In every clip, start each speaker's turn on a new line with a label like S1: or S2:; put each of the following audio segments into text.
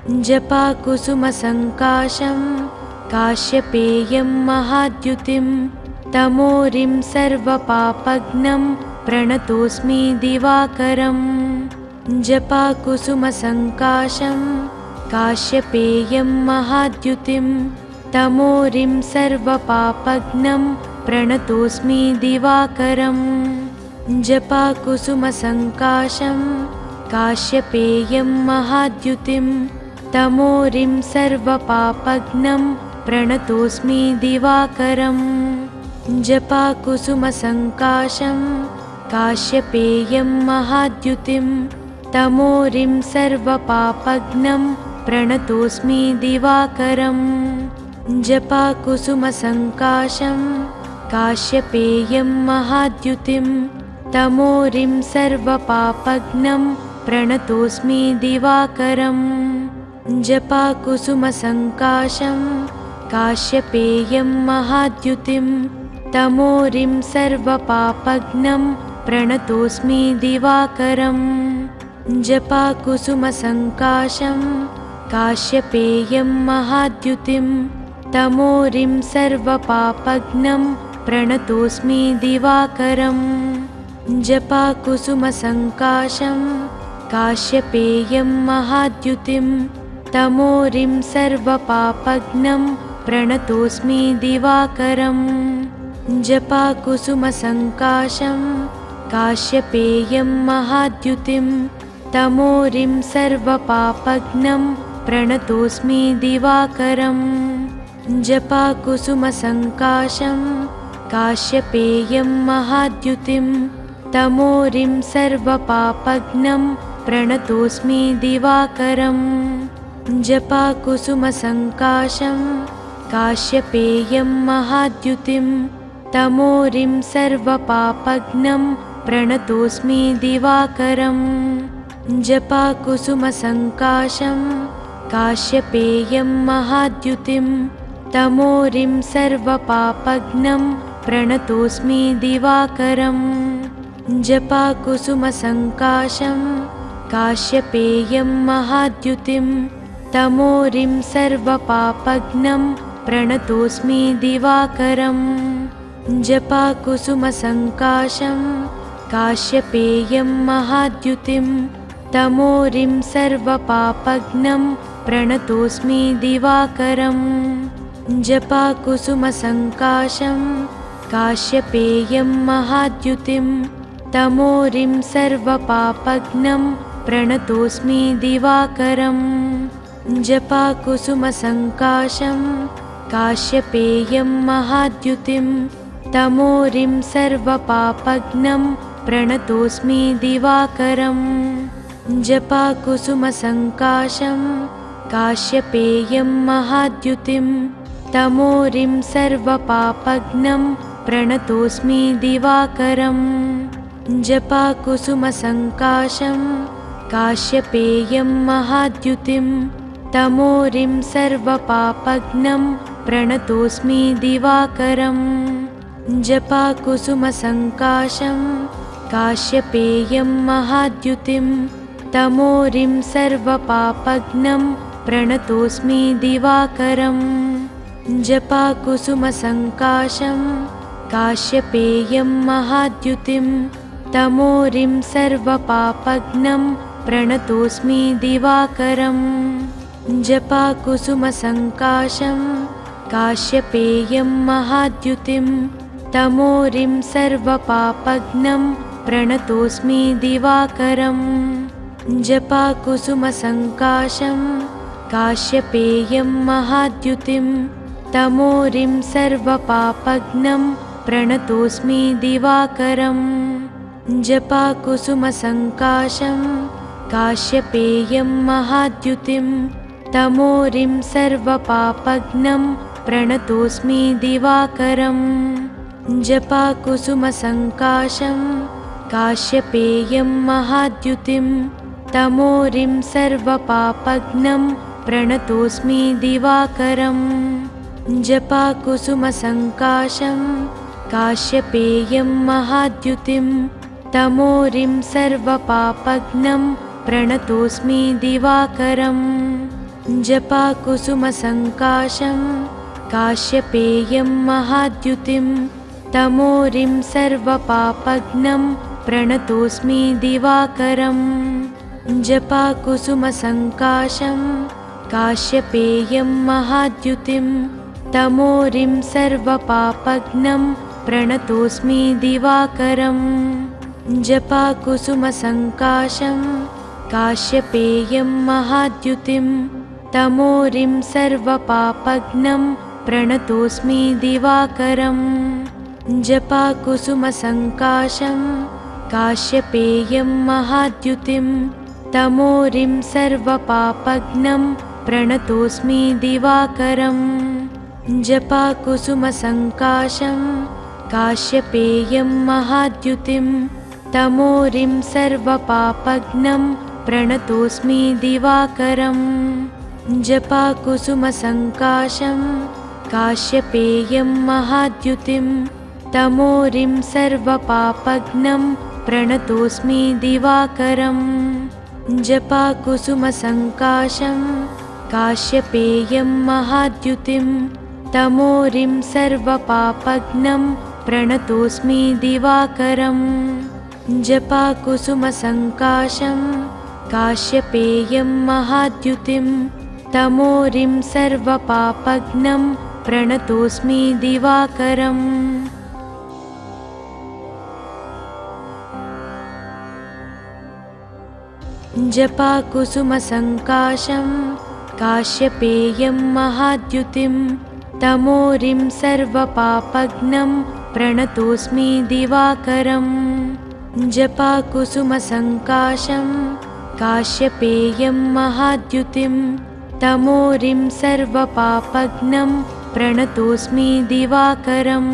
S1: जपाकुसुमसङ्काशं काश्यपेयं महाद्युतिं तमोरिं सर्वपापघ्नं प्रणतोऽस्मि दिवाकरम्। जपाकुसुमसङ्काशं काश्यपेयं महाद्युतिं तमोरिं सर्वपापघ्नं प्रणतोऽस्मि दिवाकरम्। जपाकुसुमसङ्काशं काश्यपेयं महाद्युतिं तमोरिं सर्वपापघ्नं प्रणतोऽस्मि दिवाकरम्। जपाकुसुमसङ्काशं काश्यपेयं महाद्युतिं तमोरिं सर्वपापघ्नं प्रणतोऽस्मि दिवाकरम्। जपाकुसुमसङ्काशं काश्यपेयं महाद्युतिं तमोरिं सर्वपापघ्नं प्रणतोऽस्मि दिवाकरम्। जपाकुसुमसङ्काशं काश्यपेयं महाद्युतिं तमोरिं सर्वपापघ्नं प्रणतोऽस्मि दिवाकरम्। जपाकुसुमसङ्काशं काश्यपेयं महाद्युतिं तमोरिं सर्वपापघ्नं प्रणतोऽस्मि दिवाकरम्। जपाकुसुमसङ्काशं काश्यपेयं महाद्युतिं तमोरिं सर्वपापघ्नं प्रणतोऽस्मि दिवाकरम्। जपाकुसुमसङ्काशं काश्यपेयं महाद्युतिं तमोरिं सर्वपापघ्नं प्रणतोऽस्मि दिवाकरम्। जपाकुसुमसङ्काशं काश्यपेयं महाद्युतिं तमोरिं सर्वपापघ्नं प्रणतोऽस्मि दिवाकरम्। जपाकुसुमसङ्काशं काश्यपेयं महाद्युतिं तमोरिं सर्वपापघ्नं प्रणतोऽस्मि दिवाकरम्। जपाकुसुमसङ्काशं काश्यपेयं महाद्युतिं तमोरिं सर्वपापघ्नं प्रणतोऽस्मि दिवाकरम्। जपाकुसुमसङ्काशं काश्यपेयं महाद्युतिं तमोरिं सर्वपापघ्नं प्रणतोऽस्मि दिवाकरम्। जपाकुसुमसङ्काशं काश्यपेयं महाद्युतिं तमोरिं सर्वपापघ्नं प्रणतोऽस्मि दिवाकरम्। जपाकुसुमसङ्काशं काश्यपेयं महाद्युतिं तमोरिं सर्वपापघ्नं प्रणतोऽस्मि दिवाकरम्। जपाकुसुमसङ्काशं काश्यपेयं महाद्युतिं तमोरिं सर्वपापघ्नं प्रणतोऽस्मि दिवाकरम्। जपाकुसुमसङ्काशं काश्यपेयं महाद्युतिं तमोरिं सर्वपापघ्नं प्रणतोऽस्मि दिवाकरम्। जपाकुसुमसङ्काशं काश्यपेयं महाद्युतिं तमोरिं सर्वपापघ्नं प्रणतोऽस्मि दिवाकरम्। जपाकुसुमसङ्काशं काश्यपेयं महाद्युतिं तमोरिं सर्वपापघ्नं प्रणतोऽस्मि दिवाकरम्। जपाकुसुमसङ्काशं काश्यपेयं महाद्युतिं तमोरिं सर्वपापघ्नं प्रणतोऽस्मि दिवाकरम्। जपाकुसुमसङ्काशं काश्यपेयं महाद्युतिं तमोरिं सर्वपापघ्नं प्रणतोऽस्मि दिवाकरम्। जपाकुसुमसङ्काशं काश्यपेयं महाद्युतिं तमोरिं सर्वपापघ्नं प्रणतोऽस्मि दिवाकरम्। जपाकुसुमसङ्काशं काश्यपेयं महाद्युतिं तमोरिं सर्वपापघ्नं प्रणतोऽस्मि दिवाकरम्। जपाकुसुमसङ्काशं काश्यपेयं महाद्युतिं तमोरिं सर्वपापघ्नं प्रणतोऽस्मि दिवाकरम्। जपाकुसुमसङ्काशं काश्यपेयं महाद्युतिं तमोरिं सर्वपापघ्नं प्रणतोऽस्मि दिवाकरम्। जपाकुसुमसङ्काशं काश्यपेयं महाद्युतिं तमोरिं सर्वपापघ्नं प्रणतोऽस्मि दिवाकरम् जपाकुसुमसङ्काशं काश्यपेयं महाद्युतिं तमोरिं सर्वपापघ्नं प्रणतोऽस्मि दिवाकरम् जपाकुसुमसङ्काशं काश्यपेयं महाद्युतिं तमोरिं सर्वपापघ्नं प्रणतोऽस्मि दिवाकरम् जपाकुसुमसङ्काशं काश्यपेयं महाद्युतिं तमोरिं सर्वपापघ्नं प्रणतोऽस्मि दिवाकरम् जपाकुसुमसङ्काशं काश्यपेयं महाद्युतिं तमोरिं सर्वपापघ्नं प्रणतोऽस्मि दिवाकरम् जपाकुसुमसङ्काशं काश्यपेयं महाद्युतिं तमोरिं सर्वपापघ्नं प्रणतोऽस्मि दिवाकरम् जपाकुसुमसङ्काशं काश्यपेयं महाद्युतिं तमोरिं सर्वपापघ्नं प्रणतोऽस्मि दिवाकरम् जपाकुसुमसङ्काशं काश्यपेयं महाद्युतिं तमोरिं सर्वपापघ्नं प्रणतोऽस्मि दिवाकरम् जपाकुसुमसङ्काशं काश्यपेयं महाद्युतिं तमोरिं सर्वपापघ्नं प्रणतोऽस्मि दिवाकरम् जपाकुसुमसङ्काशं काश्यपेयं महाद्युतिं तमोरिं सर्वपापघ्नं प्रणतोऽस्मि दिवाकरम्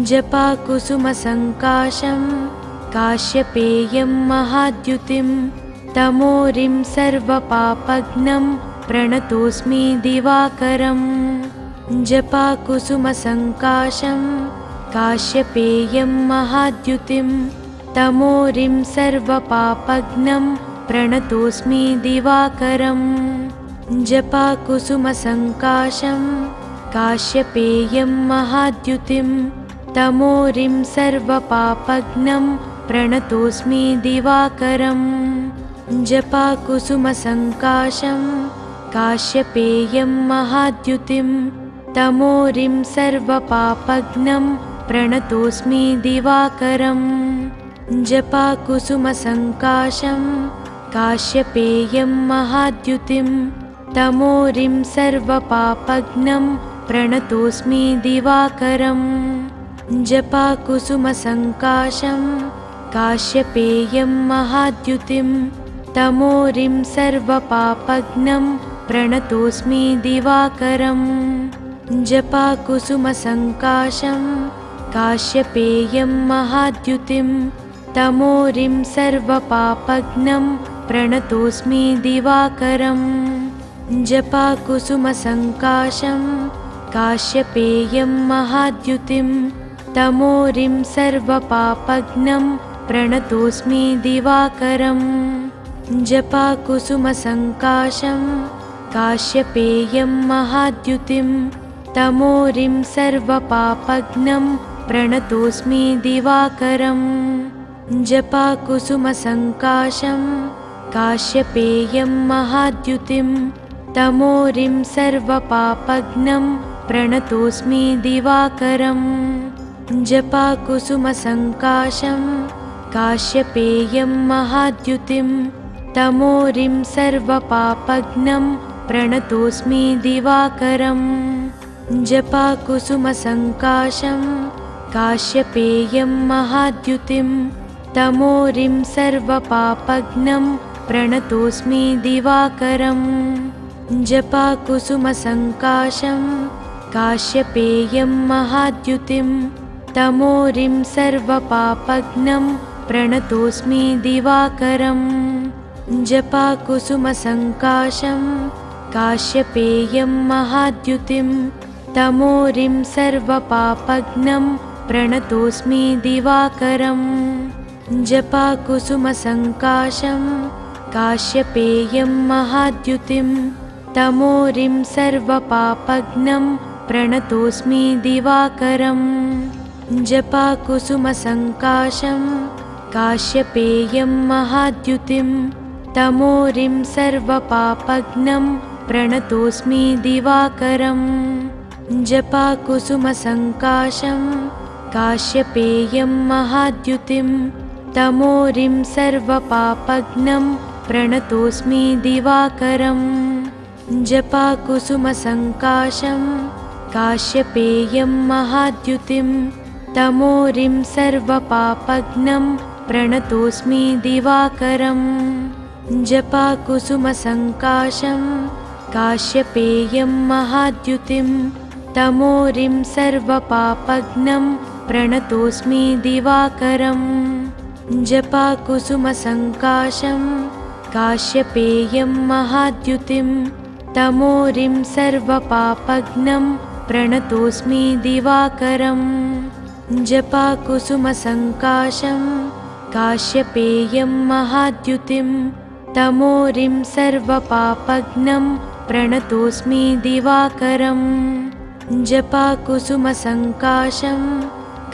S1: जपाकुसुमसङ्काशं काश्यपेयं महाद्युतिं तमोरिं सर्वपापघ्नं प्रणतोऽस्मि दिवाकरम् जपाकुसुमसङ्काशं काश्यपेयं महाद्युतिं तमोरिं सर्वपापघ्नं प्रणतोऽस्मि दिवाकरम् जपाकुसुमसङ्काशं काश्यपेयं महाद्युतिं तमोरिं सर्वपापघ्नं प्रणतोऽस्मि दिवाकरम् जपाकुसुमसङ्काशं काश्यपेयं महाद्युतिं तमोरिं सर्वपापघ्नं प्रणतोऽस्मि दिवाकरम् जपाकुसुमसङ्काशं काश्यपेयं महाद्युतिं तमोरिं सर्वपापघ्नं प्रणतोऽस्मि दिवाकरम् जपाकुसुमसङ्काशं काश्यपेयं महाद्युतिं तमोरिं सर्वपापघ्नं प्रणतोऽस्मि दिवाकरम् जपाकुसुमसङ्काशं काश्यपेयं महाद्युतिं तमोरिं सर्वपापघ्नं प्रणतोऽस्मि दिवाकरम् जपाकुसुमसङ्काशं काश्यपेयं महाद्युतिं तमोरिं सर्वपापघ्नं प्रणतोऽस्मि दिवाकरम् जपाकुसुमसङ्काशं काश्यपेयं महाद्युतिं तमोरिं सर्वपापघ्नं प्रणतोऽस्मि दिवाकरम् जपाकुसुमसङ्काशं काश्यपेयं महाद्युतिं तमोरिं सर्वपापघ्नं प्रणतोऽस्मि दिवाकरम् जपाकुसुमसङ्काशं काश्यपेयं महाद्युतिं तमोरिं सर्वपापघ्नं प्रणतोऽस्मि दिवाकरम् जपाकुसुमसङ्काशं काश्यपेयं महाद्युतिं तमोरिं सर्वपापघ्नं प्रणतोऽस्मि दिवाकरम् जपाकुसुमसङ्काशं काश्यपेयं महाद्युतिं तमोरिं सर्वपापघ्नं प्रणतोऽस्मि दिवाकरम् जपाकुसुमसङ्काशं काश्यपेयं महाद्युतिं तमोरिं सर्वपापघ्नं प्रणतोऽस्मि दिवाकरम् जपाकुसुमसङ्काशं काश्यपेयं महाद्युतिं तमोरिं सर्वपापघ्नं प्रणतोऽस्मि दिवाकरम्। जपाकुसुमसङ्काशं काश्यपेयं महाद्युतिं तमोरिं सर्वपापघ्नं प्रणतोऽस्मि दिवाकरम्। जपाकुसुमसङ्काशं काश्यपेयं महाद्युतिं तमोरिं सर्वपापघ्नं प्रणतोऽस्मि दिवाकरम्। जपाकुसुमसङ्काशं काश्यपेयं महाद्युतिं तमोरिं सर्वपापघ्नं प्रणतोऽस्मि दिवाकरम्। जपाकुसुमसङ्काशं काश्यपेयं महाद्युतिं तमोरिं सर्वपापघ्नं प्रणतोऽस्मि दिवाकरम्। जपाकुसुमसङ्काशं काश्यपेयं महाद्युतिं तमोरिं सर्वपापघ्नं प्रणतोऽस्मि दिवाकरम्। जपाकुसुमसङ्काशं काश्यपेयं महाद्युतिं तमोरिं सर्वपापघ्नं प्रणतोऽस्मि दिवाकरम्। जपाकुसुमसङ्काशं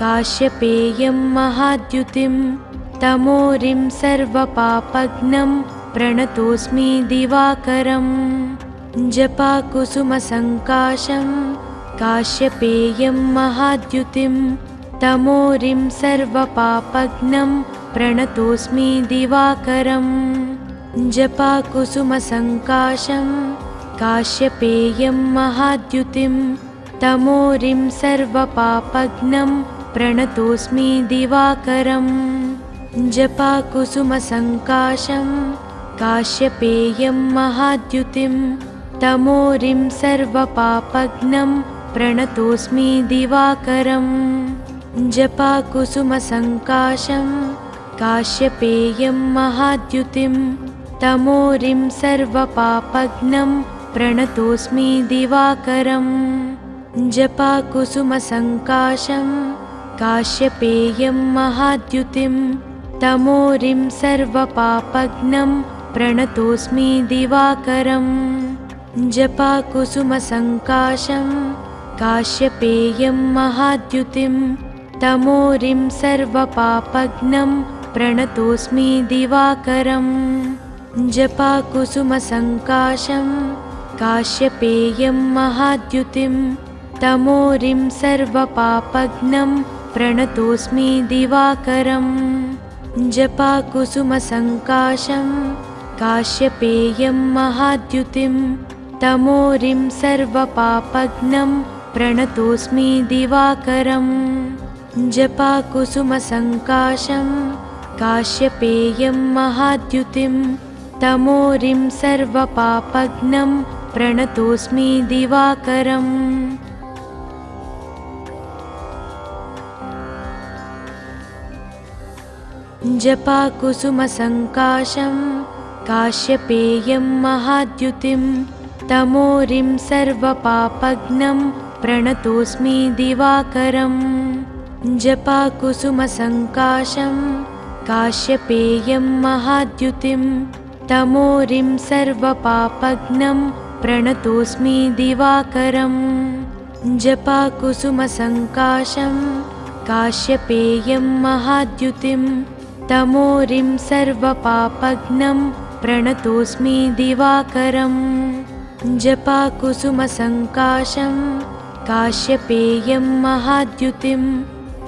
S1: काश्यपेयं महाद्युतिं तमोरिं सर्वपापघ्नं प्रणतोऽस्मि दिवाकरम्। जपाकुसुमसङ्काशं काश्यपेयं महाद्युतिं तमोरिं सर्वपापघ्नं प्रणतोऽस्मि दिवाकरम्। जपाकुसुमसङ्काशं काश्यपेयं महाद्युतिं तमोरिं सर्वपापघ्नं प्रणतोऽस्मि दिवाकरम्। जपाकुसुमसङ्काशं काश्यपेयं महाद्युतिं तमोरिं सर्वपापघ्नं प्रणतोऽस्मि दिवाकरम्। जपाकुसुमसङ्काशं काश्यपेयं महाद्युतिं तमोरिं सर्वपापघ्नं प्रणतोऽस्मि दिवाकरम्। जपाकुसुमसङ्काशं काश्यपेयं महाद्युतिं तमोरिं सर्वपापघ्नं प्रणतोऽस्मि दिवाकरम्। जपाकुसुमसङ्काशं काश्यपेयं महाद्युतिं तमोरिं सर्वपापघ्नं प्रणतोऽस्मि दिवाकरम्। जपाकुसुमसङ्काशं काश्यपेयं महाद्युतिं तमोरिं सर्वपापघ्नं प्रणतोऽस्मि दिवाकरम्। जपाकुसुमसङ्काशं काश्यपेयं महाद्युतिं तमोरिं सर्वपापघ्नं प्रणतोऽस्मि दिवाकरम्। जपाकुसुमसङ्काशं काश्यपेयं महाद्युतिं तमोरिं सर्वपापघ्नं प्रणतोऽस्मि दिवाकरम्। जपाकुसुमसङ्काशं काश्यपेयं महाद्युतिं तमोरिं सर्वपापघ्नं प्रणतोऽस्मि दिवाकरम्। जपाकुसुमसङ्काशं काश्यपेयं महाद्युतिं तमोरिं सर्वपापघ्नं प्रणतोऽस्मि दिवाकरम्। जपाकुसुमसङ्काशं काश्यपेयं महाद्युतिं तमोरिं सर्वपापघ्नं प्रणतोऽस्मि दिवाकरम्। जपाकुसुमसङ्काशं काश्यपेयं महाद्युतिं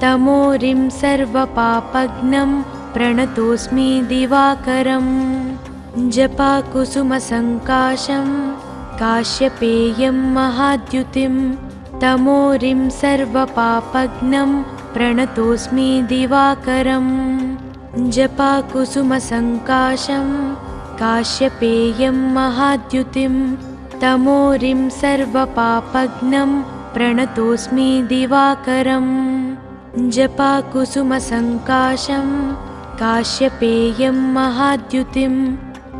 S1: तमोरिं सर्वपापघ्नं प्रणतोऽस्मि दिवाकरम्। जपाकुसुमसङ्काशं काश्यपेयं महाद्युतिं तमोरिं सर्वपापघ्नं प्रणतोऽस्मि दिवाकरम्। जपाकुसुमसङ्काशं काश्यपेयं महाद्युतिं तमोरिं सर्वपापघ्नं प्रणतोऽस्मि दिवाकरम्। जपाकुसुमसङ्काशं काश्यपेयं महाद्युतिं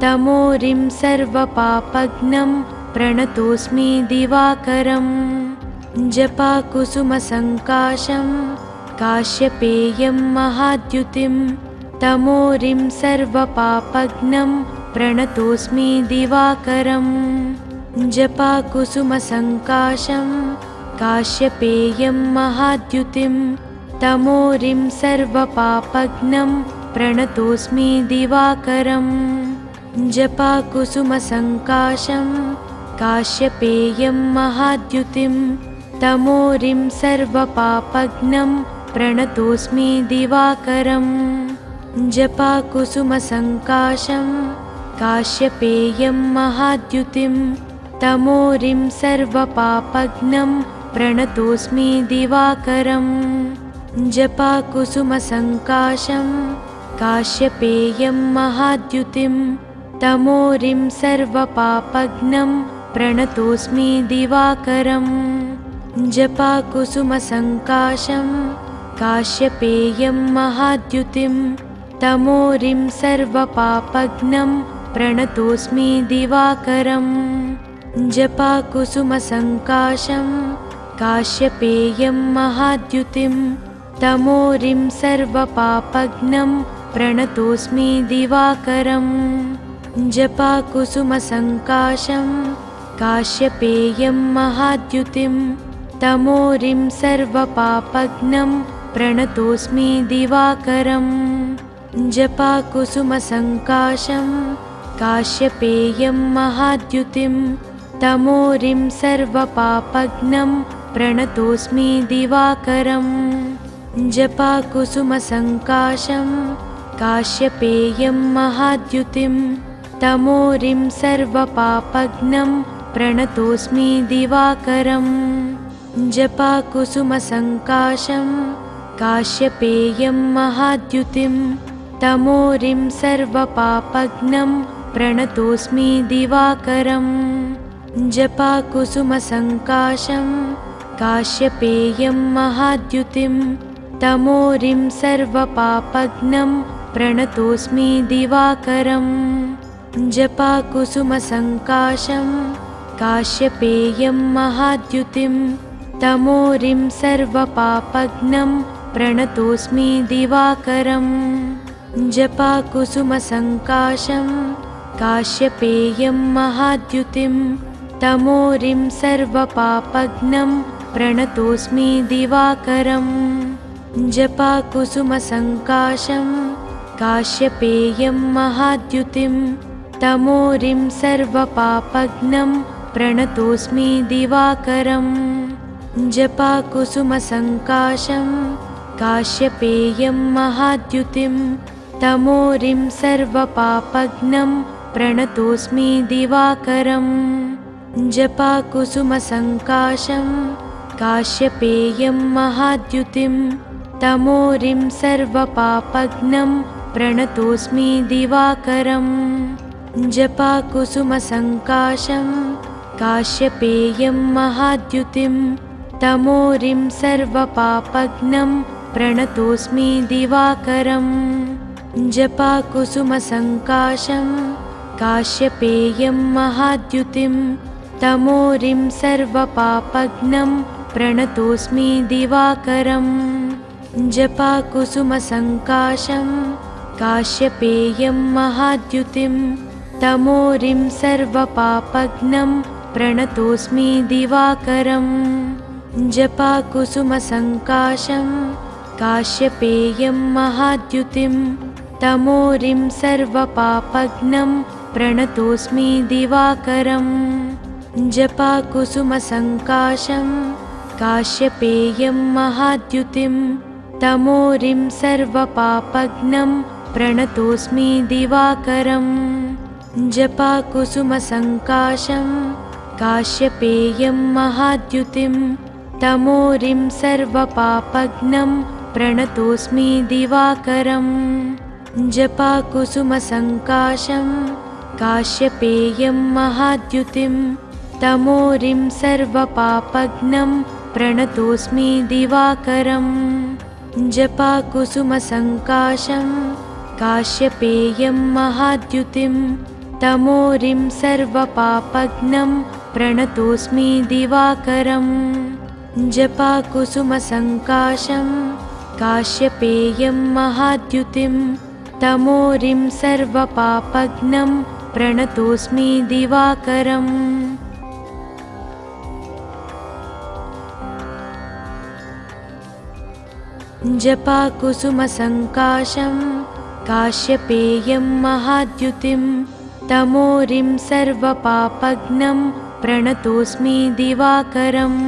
S1: तमोरिं सर्वपापघ्नं प्रणतोऽस्मि दिवाकरम्। जपाकुसुमसङ्काशं काश्यपेयं महाद्युतिं तमोरिं सर्वपापघ्नं प्रणतोऽस्मि दिवाकरम्। जपाकुसुमसङ्काशं काश्यपेयं महाद्युतिं तमोरिं सर्वपापघ्नं प्रणतोऽस्मि दिवाकरम् जपाकुसुमसङ्काशं काश्यपेयं महाद्युतिं तमोरिं सर्वपापघ्नं प्रणतोऽस्मि दिवाकरम् जपाकुसुमसङ्काशं काश्यपेयं महाद्युतिं तमोरिं सर्वपापघ्नं प्रणतोऽस्मि दिवाकरम् जपाकुसुमसङ्काशं काश्यपेयं महाद्युतिं तमोरिं सर्वपापघ्नं प्रणतोऽस्मि दिवाकरम् जपाकुसुमसङ्काशं काश्यपेयं महाद्युतिं तमोरिं सर्वपापघ्नं प्रणतोऽस्मि दिवाकरम् जपाकुसुमसङ्काशं काश्यपेयं महाद्युतिं तमोरिं सर्वपापघ्नं प्रणतोऽस्मि दिवाकरम् जपाकुसुमसङ्काशं काश्यपेयं महाद्युतिं तमोरिं सर्वपापघ्नं प्रणतोऽस्मि दिवाकरम् जपाकुसुमसङ्काशं काश्यपेयं महाद्युतिं तमोरिं सर्वपापघ्नं प्रणतोऽस्मि दिवाकरम् जपाकुसुमसङ्काशं काश्यपेयं महाद्युतिं तमोरिं सर्वपापघ्नं प्रणतोऽस्मि दिवाकरम् जपाकुसुमसङ्काशं काश्यपेयं महाद्युतिं तमोरिं सर्वपापघ्नं प्रणतोऽस्मि दिवाकरम् जपाकुसुमसङ्काशं काश्यपेयं महाद्युतिं तमोरिं सर्वपापघ्नं प्रणतोऽस्मि दिवाकरम् जपाकुसुमसङ्काशं काश्यपेयं महाद्युतिं तमोरिं सर्वपापघ्नं प्रणतोऽस्मि दिवाकरम् जपाकुसुमसङ्काशं काश्यपेयं महाद्युतिं तमोरिं सर्वपापघ्नं प्रणतोऽस्मि दिवाकरम् जपाकुसुमसङ्काशं काश्यपेयं महाद्युतिं तमोरिं सर्वपापघ्नं प्रणतोऽस्मि दिवाकरम् जपाकुसुमसङ्काशं काश्यपेयं महाद्युतिं तमोरिं सर्वपापघ्नं प्रणतोऽस्मि दिवाकरम् जपाकुसुमसङ्काशं काश्यपेयं महाद्युतिं तमोरिं सर्वपापघ्नं प्रणतोऽस्मि दिवाकरम् जपाकुसुमसङ्काशं काश्यपेयं महाद्युतिं तमोरिं सर्वपापघ्नं प्रणतोऽस्मि दिवाकरम् जपाकुसुमसङ्काशं काश्यपेयं महाद्युतिं तमोरिं सर्वपापघ्नं प्रणतोऽस्मि दिवाकरम् जपाकुसुमसङ्काशं काश्यपेयं महाद्युतिं तमोरिं सर्वपापघ्नं प्रणतोऽस्मि दिवाकरम् जपाकुसुमसङ्काशं काश्यपेयं महाद्युतिं तमोरिं सर्वपापघ्नं प्रणतोऽस्मि दिवाकरम् जपाकुसुमसङ्काशं काश्यपेयं महाद्युतिं तमोरिं सर्वपापघ्नं प्रणतोऽस्मि दिवाकरम् जपाकुसुमसङ्काशं काश्यपेयं महाद्युतिं तमोरिं सर्वपापघ्नं प्रणतोऽस्मि दिवाकरम् जपाकुसुमसङ्काशं काश्यपेयं महाद्युतिं तमोरिं सर्वपापघ्नं प्रणतोऽस्मि दिवाकरम् जपाकुसुमसङ्काशं काश्यपेयं महाद्युतिं तमोरिं सर्वपापघ्नं प्रणतोऽस्मि दिवाकरम् जपाकुसुमसङ्काशं काश्यपेयं महाद्युतिं तमोरिं सर्वपापघ्नं प्रणतोऽस्मि दिवाकरम् जपाकुसुमसङ्काशं काश्यपेयं महाद्युतिं तमोरिं सर्वपापघ्नं प्रणतोऽस्मि दिवाकरम्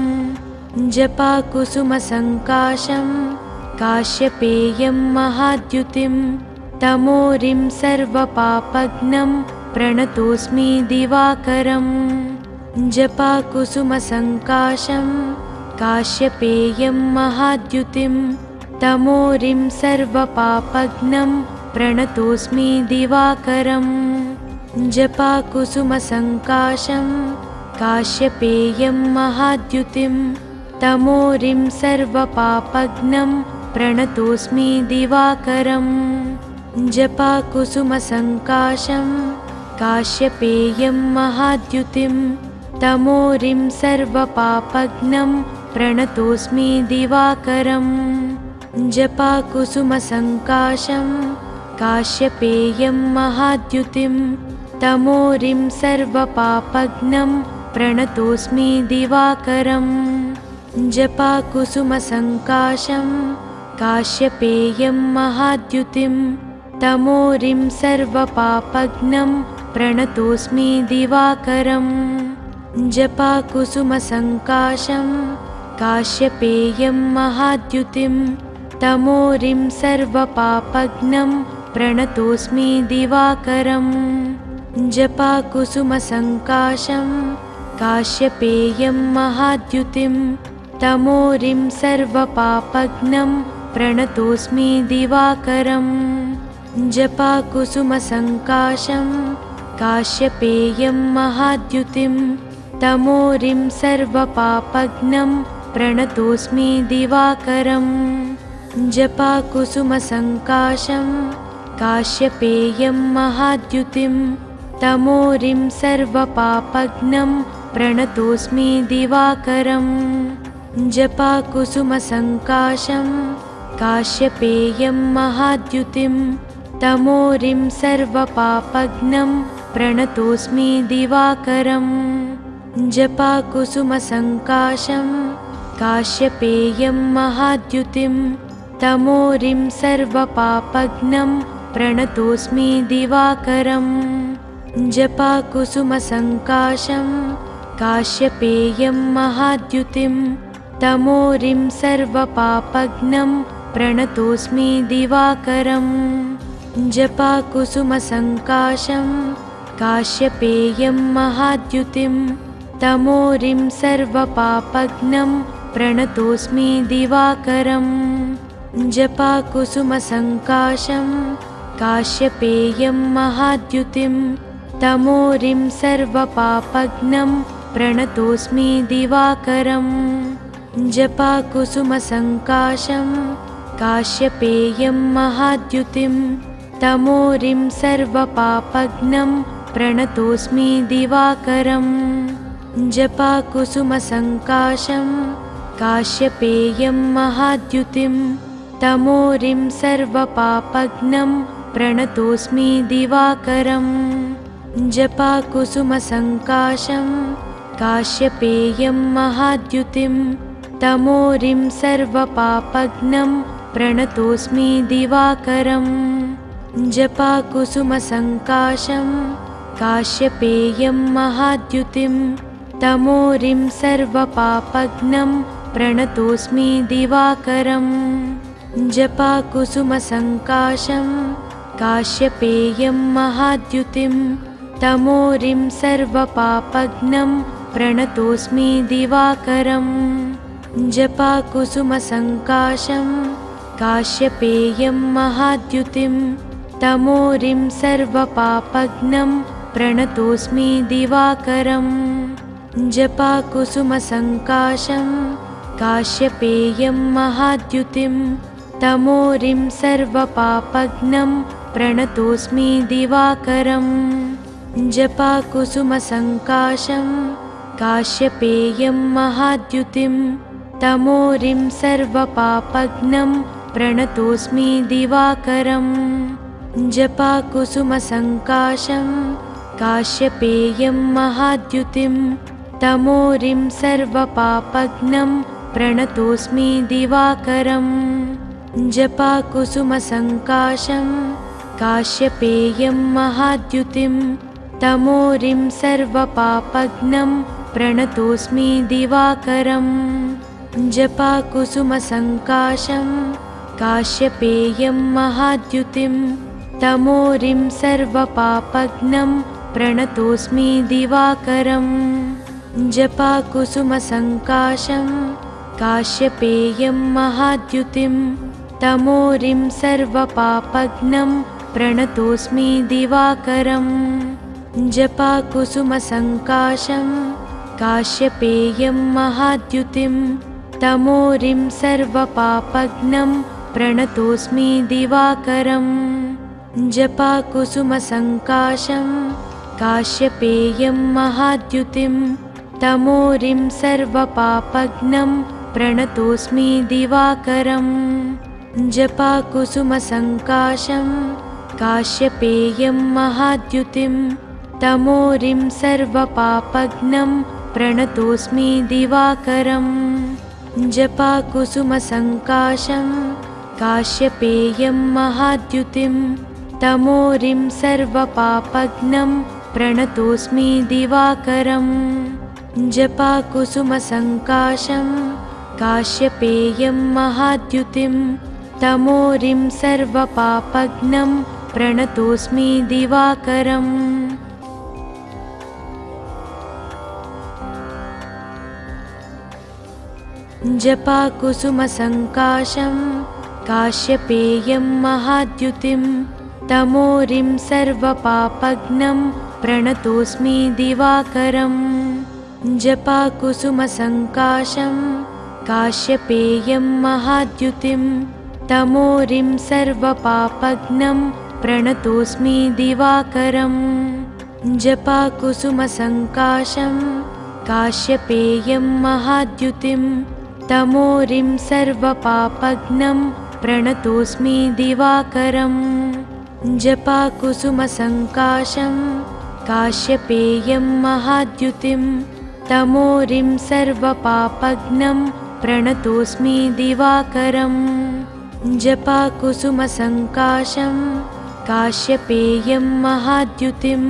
S1: जपाकुसुमसङ्काशं काश्यपेयं महाद्युतिं तमोरिं सर्वपापघ्नं प्रणतोऽस्मि दिवाकरम् जपाकुसुमसङ्काशं काश्यपेयं महाद्युतिं तमोरिं सर्वपापघ्नं प्रणतोऽस्मि दिवाकरम् जपाकुसुमसङ्काशं काश्यपेयं महाद्युतिं तमोरिं सर्वपापघ्नं प्रणतोऽस्मि दिवाकरम् जपाकुसुमसङ्काशं काश्यपेयं महाद्युतिं तमोरिं सर्वपापघ्नं प्रणतोऽस्मि दिवाकरम् जपाकुसुमसङ्काशं काश्यपेयं महाद्युतिं तमोरिं सर्वपापघ्नं प्रणतोऽस्मि दिवाकरम् जपाकुसुमसङ्काशं काश्यपेयं महाद्युतिं तमोरिं सर्वपापघ्नं प्रणतोऽस्मि दिवाकरम् जपाकुसुमसङ्काशं काश्यपेयं महाद्युतिं तमोरिं सर्वपापघ्नं प्रणतोऽस्मि दिवाकरम् जपाकुसुमसङ्काशं काश्यपेयं महाद्युतिं तमोरिं सर्वपापघ्नं प्रणतोऽस्मि दिवाकरम् जपाकुसुमसङ्काशं काश्यपेयं महाद्युतिं तमोरिं सर्वपापघ्नं प्रणतोऽस्मि दिवाकरम् जपाकुसुमसङ्काशं काश्यपेयं महाद्युतिं तमोरिं सर्वपापघ्नं प्रणतोऽस्मि दिवाकरम् जपाकुसुमसङ्काशं काश्यपेयं महाद्युतिं तमोरिं सर्वपापघ्नं प्रणतोऽस्मि दिवाकरम् जपाकुसुमसङ्काशं काश्यपेयं महाद्युतिं तमोरिं सर्वपापघ्नं प्रणतोऽस्मि दिवाकरम् जपाकुसुमसङ्काशं काश्यपेयं महाद्युतिं तमोरिं सर्वपापघ्नं प्रणतोऽस्मि दिवाकरम् जपाकुसुमसङ्काशं काश्यपेयं महाद्युतिं तमोरिं सर्वपापघ्नं प्रणतोऽस्मि दिवाकरम् जपाकुसुमसङ्काशं काश्यपेयं महाद्युतिं तमोरिं सर्वपापघ्नं प्रणतोऽस्मि दिवाकरम् जपाकुसुमसङ्काशं काश्यपेयं महाद्युतिं तमोरिं सर्वपापघ्नं प्रणतोऽस्मि दिवाकरम् जपाकुसुमसङ्काशं काश्यपेयं महाद्युतिं तमोरिं सर्वपापघ्नं प्रणतोऽस्मि दिवाकरम् जपाकुसुमसङ्काशं काश्यपेयं महाद्युतिं तमोरिं सर्वपापघ्नं प्रणतोऽस्मि दिवाकरम् जपाकुसुमसङ्काशं काश्यपेयं महाद्युतिं तमोरिं सर्वपापघ्नं प्रणतोऽस्मि दिवाकरम् जपाकुसुमसङ्काशं काश्यपेयं महाद्युतिं तमोरिं सर्वपापघ्नं प्रणतोऽस्मि दिवाकरम् जपाकुसुमसङ्काशं काश्यपेयं महाद्युतिं तमोरिं सर्वपापघ्नं प्रणतोऽस्मि दिवाकरम् जपाकुसुमसङ्काशं काश्यपेयं महाद्युतिं तमोरिं सर्वपापघ्नं प्रणतोऽस्मि दिवाकरम् जपाकुसुमसङ्काशं काश्यपेयं महाद्युतिं तमोरिं सर्वपापघ्नं प्रणतोऽस्मि दिवाकरम् जपाकुसुमसङ्काशं काश्यपेयं महाद्युतिं तमोरिं सर्वपापघ्नं प्रणतोऽस्मि दिवाकरम् जपाकुसुमसङ्काशं काश्यपेयं महाद्युतिं तमोरिं सर्वपापघ्नं प्रणतोऽस्मि दिवाकरम् जपाकुसुमसङ्काशं काश्यपेयं महाद्युतिं तमोरिं सर्वपापघ्नं प्रणतोऽस्मि दिवाकरम् जपाकुसुमसङ्काशं काश्यपेयं महाद्युतिं तमोरिं सर्वपापघ्नं प्रणतोऽस्मि दिवाकरम् जपाकुसुमसङ्काशं काश्यपेयं महाद्युतिं तमोरिं सर्वपापघ्नं प्रणतोऽस्मि दिवाकरम् जपाकुसुमसङ्काशं काश्यपेयं महाद्युतिं तमोरिं सर्वपापघ्नं प्रणतोऽस्मि दिवाकरम् जपाकुसुमसङ्काशं काश्यपेयं महाद्युतिं तमोरिं सर्वपापघ्नं प्रणतोऽस्मि दिवाकरम् जपाकुसुमसङ्काशं काश्यपेयं महाद्युतिं तमोरिं सर्वपापघ्नं प्रणतोऽस्मि दिवाकरम् जपाकुसुमसङ्काशं काश्यपेयं महाद्युतिं तमोरिं सर्वपापघ्नं प्रणतोऽस्मि दिवाकरम् जपाकुसुमसङ्काशं काश्यपेयं महाद्युतिं तमोरिं सर्वपापघ्नं प्रणतोऽस्मि दिवाकरम् जपाकुसुमसङ्काशं काश्यपेयं महाद्युतिं तमोरिं सर्वपापघ्नं प्रणतोऽस्मि दिवाकरम् जपाकुसुमसङ्काशं काश्यपेयं महाद्युतिं तमोरिं सर्वपापघ्नं प्रणतोऽस्मि दिवाकरम् जपाकुसुमसङ्काशं काश्यपेयं महाद्युतिं तमोरिं सर्वपापघ्नं प्रणतोऽस्मि दिवाकरम् जपाकुसुमसङ्काशं काश्यपेयं महाद्युतिं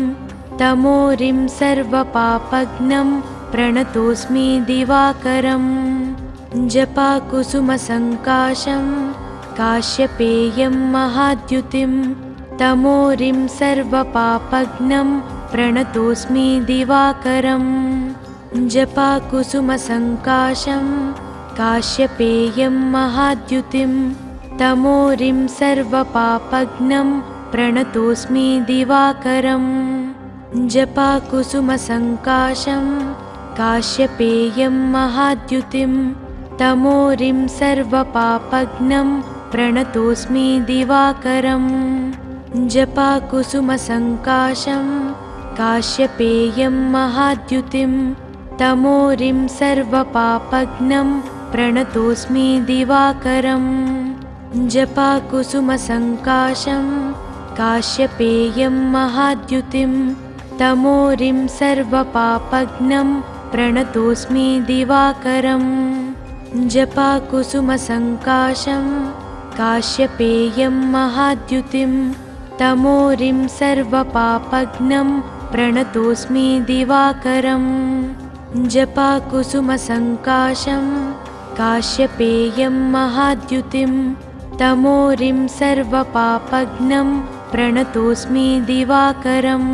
S1: तमोरिं सर्वपापघ्नं प्रणतोऽस्मि दिवाकरम् जपाकुसुमसङ्काशं काश्यपेयं महाद्युतिं तमोरिं सर्वपापघ्नं प्रणतोऽस्मि दिवाकरम् जपाकुसुमसङ्काशं काश्यपेयं महाद्युतिं तमोरिं सर्वपापघ्नं प्रणतोऽस्मि दिवाकरम् जपाकुसुमसङ्काशं काश्यपेयं महाद्युतिं तमोरिं सर्वपापघ्नं प्रणतोऽस्मि दिवाकरम् जपाकुसुमसङ्काशं काश्यपेयं महाद्युतिं तमोरिं सर्वपापघ्नं प्रणतोऽस्मि दिवाकरम् जपाकुसुमसङ्काशं काश्यपेयं महाद्युतिं तमोरिं सर्वपापघ्नं प्रणतोऽस्मि दिवाकरम् जपाकुसुमसङ्काशं काश्यपेयं महाद्युतिं तमोरिं सर्वपापघ्नं प्रणतोऽस्मि दिवाकरम् जपाकुसुमसङ्काशं काश्यपेयं महाद्युतिं तमोरिं सर्वपापघ्नं प्रणतोऽस्मि दिवाकरम्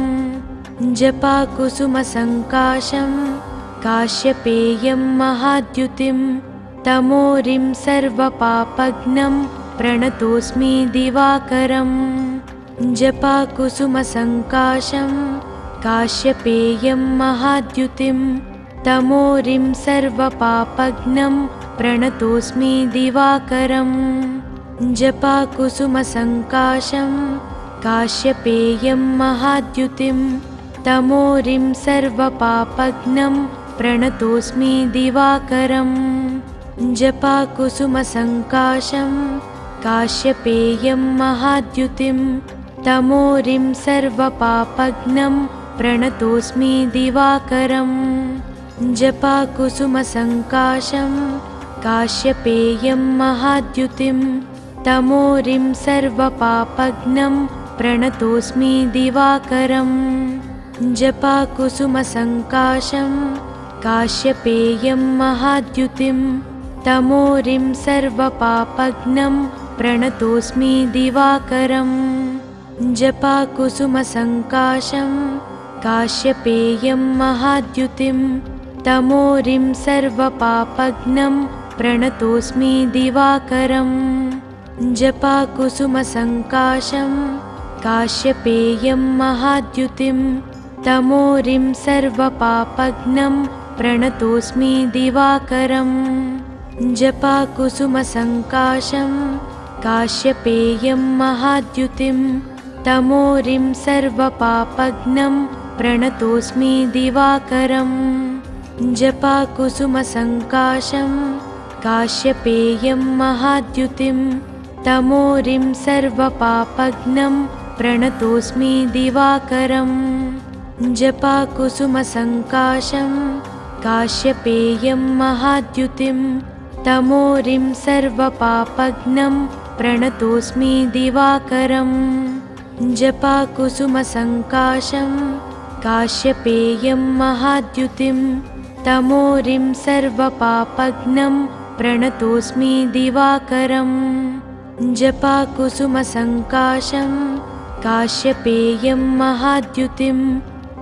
S1: जपाकुसुमसङ्काशं काश्यपेयं महाद्युतिं तमोरिं सर्वपापघ्नं प्रणतोऽस्मि दिवाकरम् जपाकुसुमसङ्काशं काश्यपेयं महाद्युतिं तमोरिं सर्वपापघ्नं प्रणतोऽस्मि दिवाकरम् जपाकुसुमसङ्काशं काश्यपेयं महाद्युतिं तमोरिं सर्वपापघ्नं प्रणतोऽस्मि दिवाकरम् जपाकुसुमसङ्काशं काश्यपेयं महाद्युतिं तमोरिं सर्वपापघ्नं प्रणतोऽस्मि दिवाकरम् जपाकुसुमसङ्काशं काश्यपेयं महाद्युतिं तमोरिं सर्वपापघ्नं प्रणतोऽस्मि दिवाकरम्। जपाकुसुमसङ्काशं काश्यपेयं महाद्युतिं तमोरिं सर्वपापघ्नं प्रणतोऽस्मि दिवाकरम्। जपाकुसुमसङ्काशं काश्यपेयं महाद्युतिं तमोरिं सर्वपापघ्नं प्रणतोऽस्मि दिवाकरम्। जपाकुसुमसङ्काशं काश्यपेयं महाद्युतिं तमोरिं सर्वपापघ्नं प्रणतोऽस्मि दिवाकरम्। जपाकुसुमसङ्काशं काश्यपेयं महाद्युतिं तमोरिं सर्वपापघ्नं प्रणतोऽस्मि दिवाकरम्। जपाकुसुमसङ्काशं काश्यपेयं महाद्युतिं तमोरिं सर्वपापघ्नं प्रणतोऽस्मि दिवाकरम्। जपाकुसुमसङ्काशं काश्यपेयं महाद्युतिं तमोरिं सर्वपापघ्नं प्रणतोऽस्मि दिवाकरम्। जपाकुसुमसङ्काशं काश्यपेयं महाद्युतिं तमोरिं सर्वपापघ्नं प्रणतोऽस्मि दिवाकरम्। जपाकुसुमसङ्काशं काश्यपेयं महाद्युतिं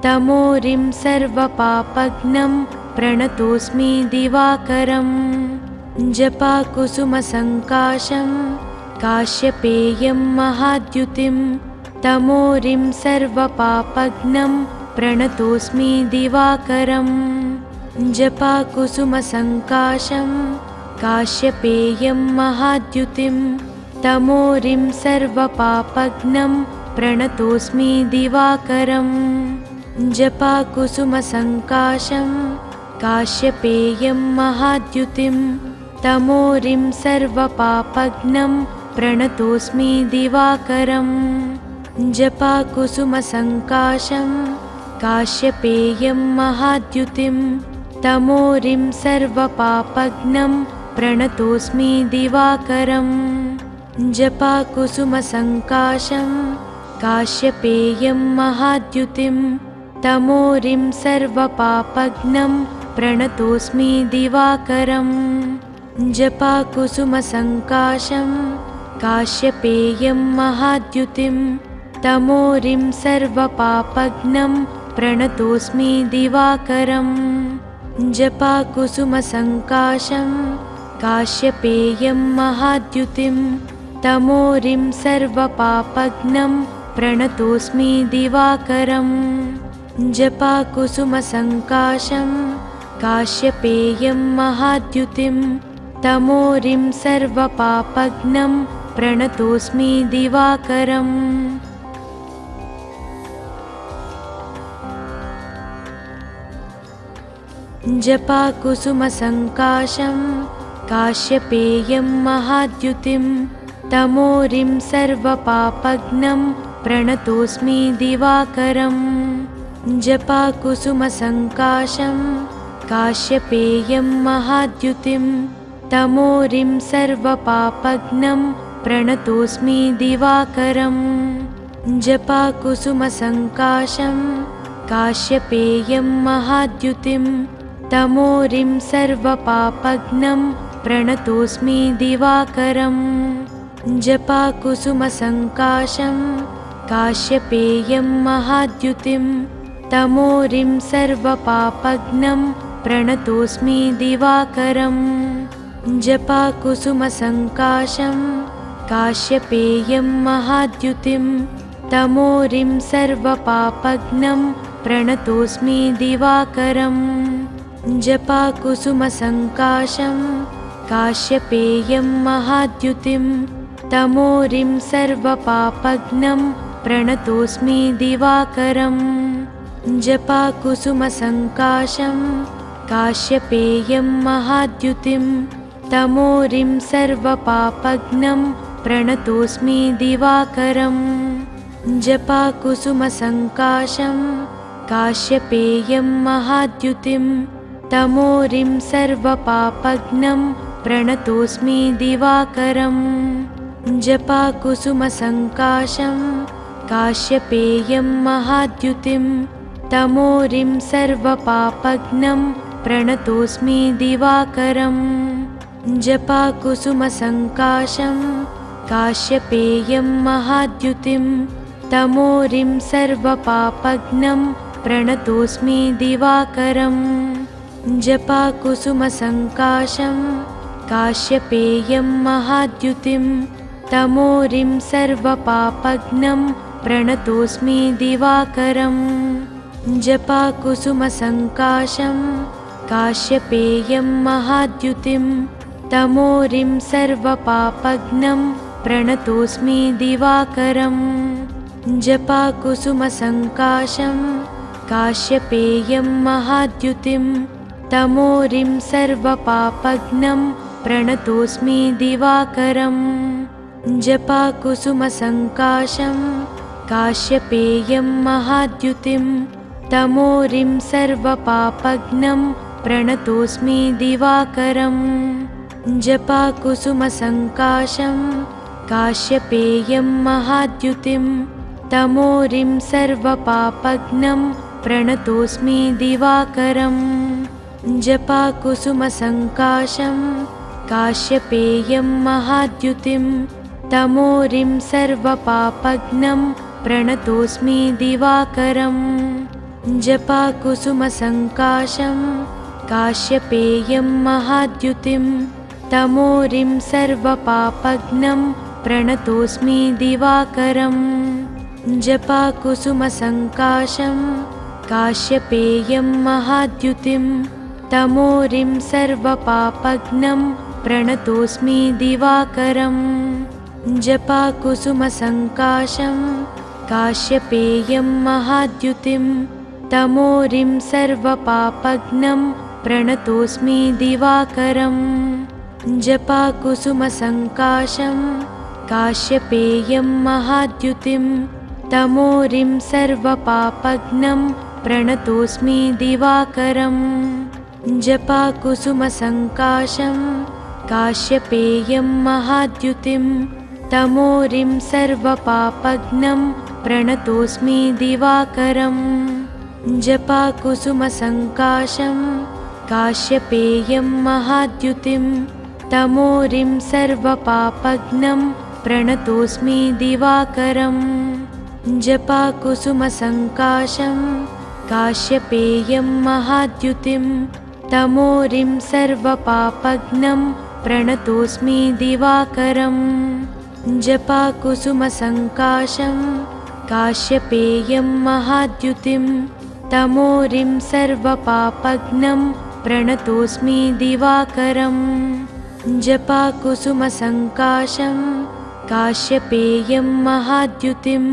S1: तमोरिं सर्वपापघ्नं प्रणतोऽस्मि दिवाकरम्। जपाकुसुमसङ्काशं काश्यपेयं महाद्युतिं तमोरिं सर्वपापघ्नं प्रणतोऽस्मि दिवाकरम्। जपाकुसुमसङ्काशं काश्यपेयं महाद्युतिं तमोरिं सर्वपापघ्नं प्रणतोऽस्मि दिवाकरम्। जपाकुसुमसङ्काशं काश्यपेयं महाद्युतिं तमोरिं सर्वपापघ्नं प्रणतोऽस्मि दिवाकरम्। जपाकुसुमसङ्काशं काश्यपेयं महाद्युतिं तमोरिं सर्वपापघ्नं प्रणतोऽस्मि दिवाकरम्। जपाकुसुमसङ्काशं काश्यपेयं महाद्युतिं तमोरिं सर्वपापघ्नं प्रणतोऽस्मि दिवाकरम्। जपाकुसुमसङ्काशं काश्यपेयं महाद्युतिं तमोरिं सर्वपापघ्नं प्रणतोऽस्मि दिवाकरम्। जपाकुसुमसङ्काशं काश्यपेयं महाद्युतिं तमोरिं सर्वपापघ्नं प्रणतोऽस्मि दिवाकरम्। जपाकुसुमसङ्काशं काश्यपेयं महाद्युतिं तमोरिं सर्वपापघ्नं प्रणतोऽस्मि दिवाकरम्। जपाकुसुमसङ्काशं काश्यपेयं महाद्युतिं तमोरिं सर्वपापघ्नं प्रणतोऽस्मि दिवाकरम्। जपाकुसुमसङ्काशं काश्यपेयं महाद्युतिं तमोरिं सर्वपापघ्नं प्रणतोऽस्मि दिवाकरम्। जपाकुसुमसङ्काशं काश्यपेयं महाद्युतिं तमोरिं सर्वपापघ्नं प्रणतोऽस्मि दिवाकरम्। जपाकुसुमसङ्काशं काश्यपेयं महाद्युतिं तमोरिं सर्वपापघ्नं प्रणतोऽस्मि दिवाकरम्। जपाकुसुमसङ्काशं काश्यपेयं महाद्युतिं तमोरिं सर्वपापघ्नं प्रणतोऽस्मि दिवाकरम्। जपाकुसुमसङ्काशं काश्यपेयं महाद्युतिं तमोरिं सर्वपापघ्नं प्रणतोऽस्मि दिवाकरम्। जपाकुसुमसङ्काशं काश्यपेयं महाद्युतिं तमोरिं सर्वपापघ्नं प्रणतोऽस्मि दिवाकरम्। जपाकुसुमसङ्काशं काश्यपेयं महाद्युतिं तमोरिं सर्वपापघ्नं प्रणतोऽस्मि दिवाकरम्। जपाकुसुमसङ्काशं काश्यपेयं महाद्युतिं तमोरिं सर्वपापघ्नं प्रणतोऽस्मि दिवाकरम् जपाकुसुमसङ्काशं काश्यपेयं महाद्युतिं तमोरिं सर्वपापघ्नं प्रणतोऽस्मि दिवाकरम् जपाकुसुमसङ्काशं काश्यपेयं महाद्युतिं तमोरिं सर्वपापघ्नं प्रणतोऽस्मि दिवाकरम् जपाकुसुमसङ्काशं काश्यपेयं महाद्युतिं तमोरिं सर्वपापघ्नं प्रणतोऽस्मि दिवाकरम् जपाकुसुमसङ्काशं काश्यपेयं महाद्युतिं तमोरिं सर्वपापघ्नं प्रणतोऽस्मि दिवाकरम् जपाकुसुमसङ्काशं काश्यपेयं महाद्युतिं तमोरिं सर्वपापघ्नं प्रणतोऽस्मि दिवाकरम् जपाकुसुमसङ्काशं काश्यपेयं महाद्युतिं तमोरिं सर्वपापघ्नं प्रणतोऽस्मि दिवाकरम् जपाकुसुमसङ्काशं काश्यपेयं महाद्युतिं तमोरिं सर्वपापघ्नं प्रणतोऽस्मि दिवाकरम् जपाकुसुमसङ्काशं काश्यपेयं महाद्युतिं तमोरिं सर्वपापघ्नं प्रणतोऽस्मि दिवाकरम् जपाकुसुमसङ्काशं काश्यपेयं महाद्युतिं तमोरिं सर्वपापघ्नं प्रणतोऽस्मि दिवाकरम् जपाकुसुमसङ्काशं काश्यपेयं महाद्युतिं तमोरिं सर्वपापघ्नं प्रणतोऽस्मि दिवाकरम् जपाकुसुमसङ्काशं काश्यपेयं महाद्युतिं तमोरिं सर्वपापघ्नं प्रणतोऽस्मि दिवाकरम् जपाकुसुमसङ्काशं काश्यपेयं महाद्युतिं तमोरिं सर्वपापघ्नं प्रणतोऽस्मि दिवाकरम् जपाकुसुमसङ्काशं काश्यपेयं महाद्युतिं तमोरिं सर्वपापघ्नं प्रणतोऽस्मि दिवाकरम् जपाकुसुमसङ्काशं काश्यपेयं महाद्युतिं तमोरिं सर्वपापघ्नं प्रणतोऽस्मि दिवाकरम् जपाकुसुमसङ्काशं काश्यपेयं महाद्युतिं तमोरिं सर्वपापघ्नं प्रणतोऽस्मि दिवाकरम् जपाकुसुमसङ्काशं काश्यपेयं महाद्युतिं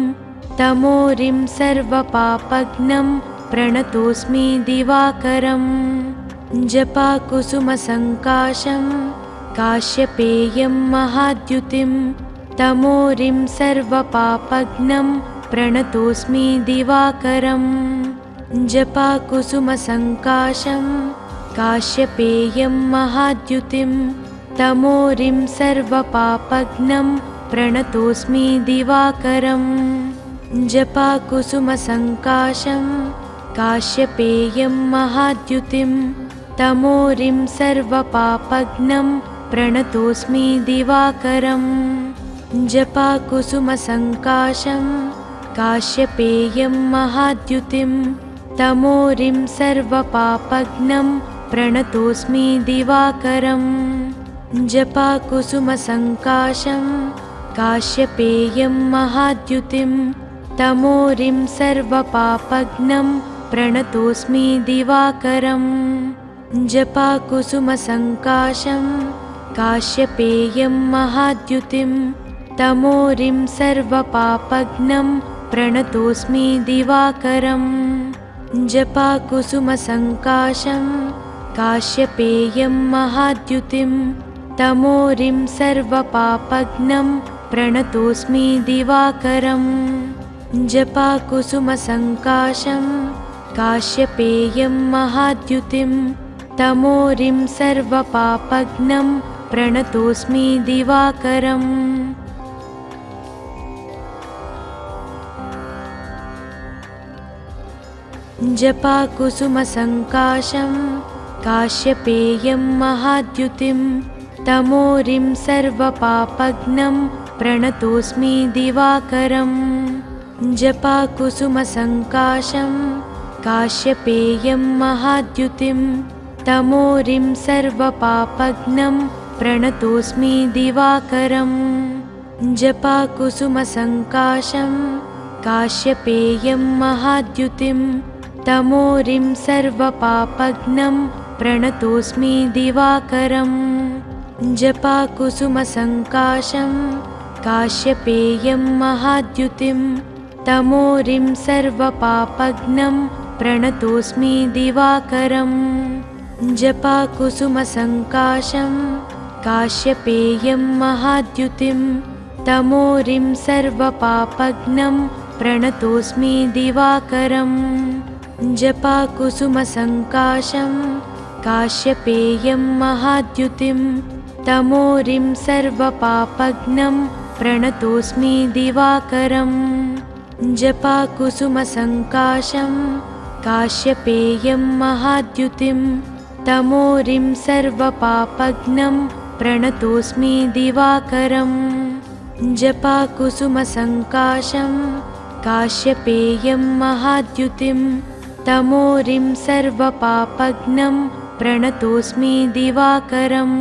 S1: तमोरिं सर्वपापघ्नं प्रणतोऽस्मि दिवाकरम् जपाकुसुमसङ्काशं काश्यपेयं महाद्युतिं तमोरिं सर्वपापघ्नं प्रणतोऽस्मि दिवाकरम् जपाकुसुमसङ्काशं काश्यपेयं महाद्युतिं तमोरिं सर्वपापघ्नं प्रणतोऽस्मि दिवाकरम् जपाकुसुमसङ्काशं काश्यपेयं महाद्युतिं तमोरिं सर्वपापघ्नं प्रणतोऽस्मि दिवाकरम् जपाकुसुमसङ्काशं काश्यपेयं महाद्युतिं तमोरिं सर्वपापघ्नं प्रणतोऽस्मि दिवाकरम् जपाकुसुमसङ्काशं काश्यपेयं महाद्युतिं तमोरिं सर्वपापघ्नं प्रणतोऽस्मि दिवाकरम् जपाकुसुमसङ्काशं काश्यपेयं महाद्युतिं तमोरिं सर्वपापघ्नं प्रणतोऽस्मि दिवाकरम् जपाकुसुमसङ्काशं काश्यपेयं महाद्युतिं तमोरिं सर्वपापघ्नं प्रणतोऽस्मि दिवाकरम् जपाकुसुमसङ्काशं काश्यपेयं महाद्युतिं तमोरिं सर्वपापघ्नं प्रणतोऽस्मि दिवाकरम् जपाकुसुमसङ्काशं काश्यपेयं महाद्युतिं तमोरिं सर्वपापघ्नं प्रणतोऽस्मि दिवाकरम् जपाकुसुमसङ्काशं काश्यपेयं महाद्युतिं तमोरिं सर्वपापघ्नं प्रणतोऽस्मि दिवाकरम् जपाकुसुमसङ्काशं काश्यपेयं महाद्युतिं तमोरिं सर्वपापघ्नं प्रणतोऽस्मि दिवाकरम् जपाकुसुमसङ्काशं काश्यपेयं महाद्युतिं तमोरिं सर्वपापघ्नं प्रणतोऽस्मि दिवाकरम् जपाकुसुमसङ्काशं काश्यपेयं महाद्युतिं तमोरिं सर्वपापघ्नं प्रणतोऽस्मि दिवाकरम् जपाकुसुमसङ्काशं काश्यपेयं महाद्युतिं तमोरिं सर्वपापघ्नं प्रणतोऽस्मि दिवाकरम् जपाकुसुमसङ्काशं काश्यपेयं महाद्युतिं तमोरिं सर्वपापघ्नं प्रणतोऽस्मि दिवाकरम् जपाकुसुमसङ्काशं काश्यपेयं महाद्युतिं तमोरिं सर्वपापघ्नं प्रणतोऽस्मि दिवाकरम्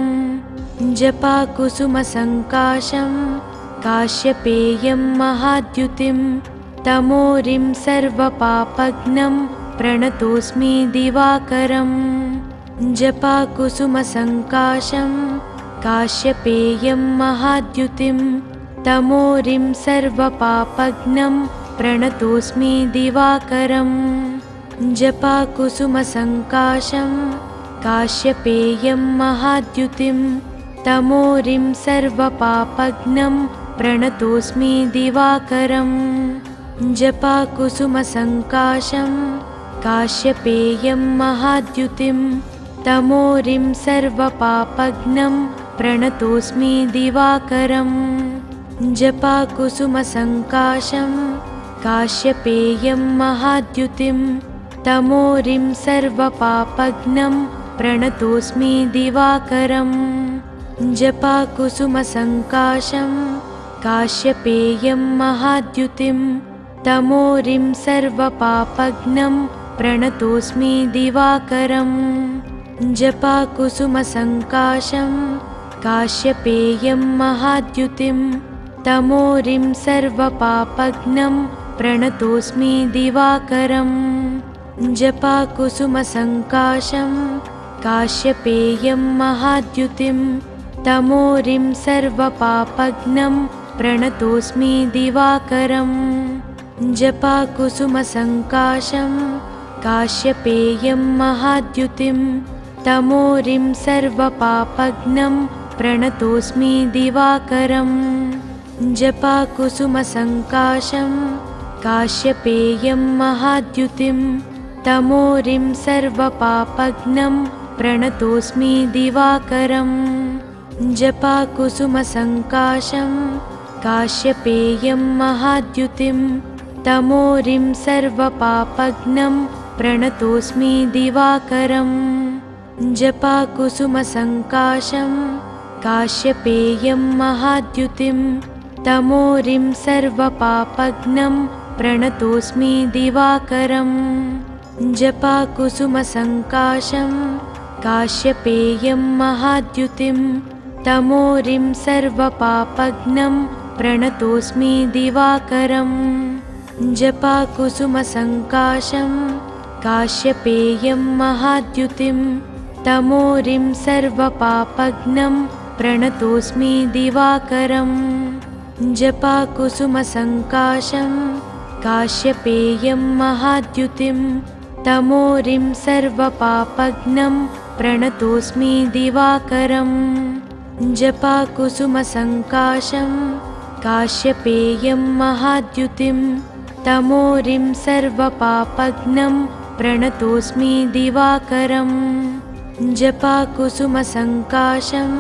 S1: जपाकुसुमसङ्काशं काश्यपेयं महाद्युतिं तमोरिं सर्वपापघ्नं प्रणतोऽस्मि दिवाकरम् जपाकुसुमसङ्काशं काश्यपेयं महाद्युतिं तमोरिं सर्वपापघ्नं प्रणतोऽस्मि दिवाकरम् जपाकुसुमसङ्काशं काश्यपेयं महाद्युतिं तमोरिं सर्वपापघ्नं प्रणतोऽस्मि दिवाकरम् जपाकुसुमसङ्काशं काश्यपेयं महाद्युतिं तमोरिं सर्वपापघ्नं प्रणतोऽस्मि दिवाकरम् जपाकुसुमसङ्काशं काश्यपेयं महाद्युतिं तमोरिं सर्वपापघ्नं प्रणतोऽस्मि दिवाकरम् जपाकुसुमसङ्काशं काश्यपेयं महाद्युतिं तमोरिं सर्वपापघ्नं प्रणतोऽस्मि दिवाकरम् जपाकुसुमसङ्काशं काश्यपेयं महाद्युतिं तमोरिं सर्वपापघ्नं प्रणतोऽस्मि दिवाकरम् जपाकुसुमसङ्काशं काश्यपेयं महाद्युतिं तमोरिं सर्वपापघ्नं प्रणतोऽस्मि दिवाकरम् जपाकुसुमसङ्काशं काश्यपेयं महाद्युतिं तमोरिं सर्वपापघ्नं प्रणतोऽस्मि दिवाकरम् जपाकुसुमसङ्काशं काश्यपेयं महाद्युतिं तमोरिं सर्वपापघ्नं प्रणतोऽस्मि दिवाकरम् जपाकुसुमसङ्काशं काश्यपेयं महाद्युतिं तमोरिं सर्वपापघ्नं प्रणतोऽस्मि दिवाकरम् जपाकुसुमसङ्काशं काश्यपेयं महाद्युतिं तमोरिं सर्वपापघ्नं प्रणतोऽस्मि दिवाकरम् जपाकुसुमसङ्काशं काश्यपेयं महाद्युतिं तमोरिं सर्वपापघ्नं प्रणतोऽस्मि दिवाकरम् जपाकुसुमसङ्काशं काश्यपेयं महाद्युतिं तमोरिं सर्वपापघ्नं प्रणतोऽस्मि दिवाकरम् जपाकुसुमसङ्काशं काश्यपेयं महाद्युतिं तमोरिं सर्वपापघ्नं प्रणतोऽस्मि दिवाकरम् जपाकुसुमसङ्काशं काश्यपेयं महाद्युतिं तमोरिं सर्वपापघ्नं प्रणतोऽस्मि दिवाकरम् जपाकुसुमसङ्काशं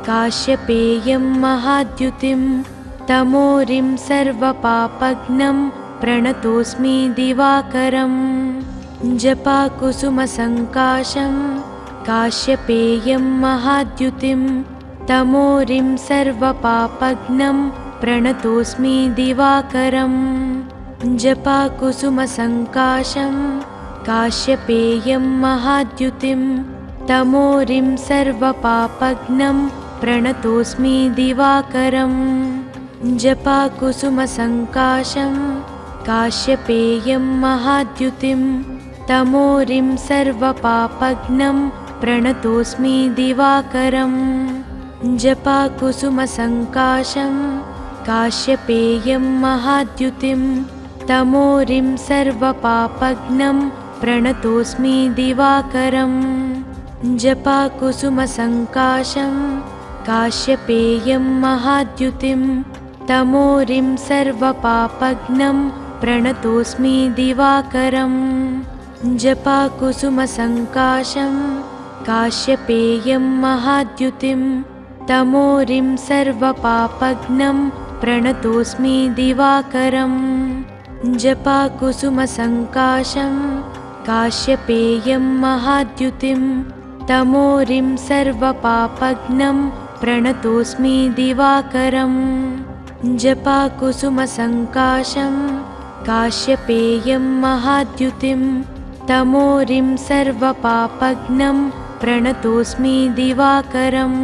S1: काश्यपेयं महाद्युतिं तमोरिं सर्वपापघ्नं प्रणतोऽस्मि दिवाकरम् जपाकुसुमसङ्काशं काश्यपेयं महाद्युतिं तमोरिं सर्वपापघ्नं प्रणतोऽस्मि दिवाकरम् जपाकुसुमसङ्काशं काश्यपेयं महाद्युतिं तमोरिं सर्वपापघ्नं प्रणतोऽस्मि दिवाकरम् जपाकुसुमसङ्काशं काश्यपेयं महाद्युतिं तमोरिं सर्वपापघ्नं प्रणतोऽस्मि दिवाकरम् जपाकुसुमसङ्काशं काश्यपेयं महाद्युतिं तमोरिं सर्वपापघ्नं प्रणतोऽस्मि दिवाकरम् जपाकुसुमसङ्काशं काश्यपेयं महाद्युतिं तमोरिं सर्वपापघ्नं प्रणतोऽस्मि दिवाकरम् जपाकुसुमसङ्काशं काश्यपेयं महाद्युतिं तमोरिं सर्वपापघ्नं प्रणतोऽस्मि दिवाकरम् जपाकुसुमसङ्काशं काश्यपेयं महाद्युतिं तमोरिं सर्वपापघ्नं प्रणतोऽस्मि दिवाकरम् जपाकुसुमसङ्काशं काश्यपेयं महाद्युतिं तमोरिं सर्वपापघ्नं प्रणतोऽस्मि दिवाकरम्